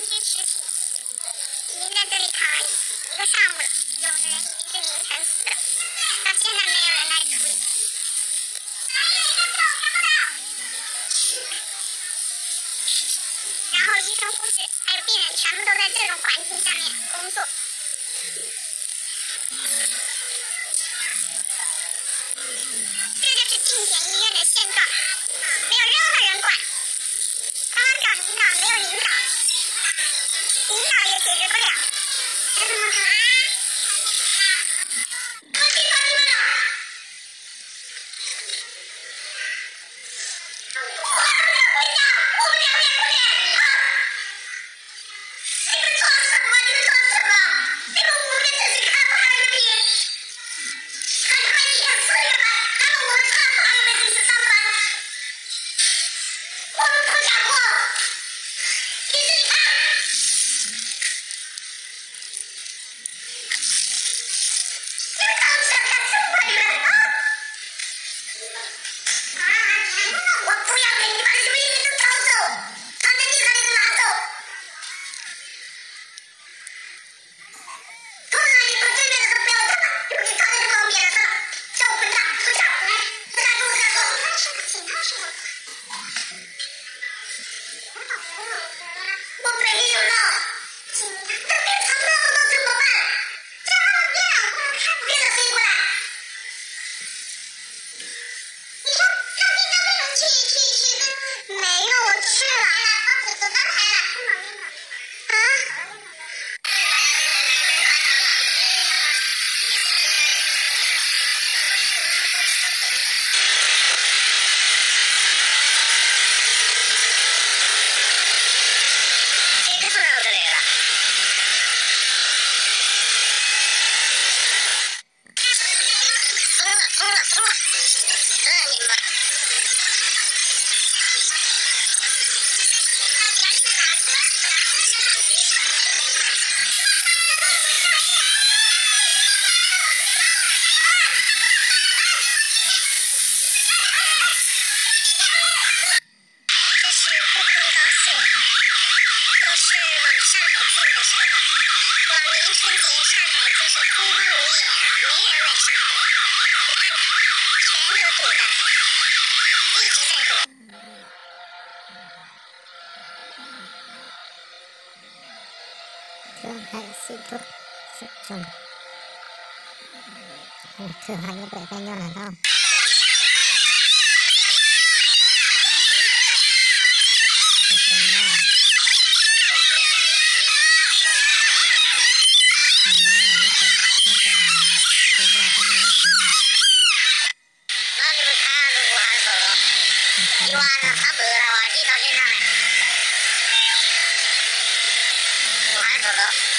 些尸体，已经在这里躺了一个上午了，有的人已经是凌晨死的，到现在没有人来处理。然后医生、护士还有病人全部都在这种环境下面工作。这就是定点医院的现状，没有任何人管。刚刚找领导，没有领导，领导也解决不了。这怎么办？可还有北边要来到。一晚上他不来，我一到现在，我还走了。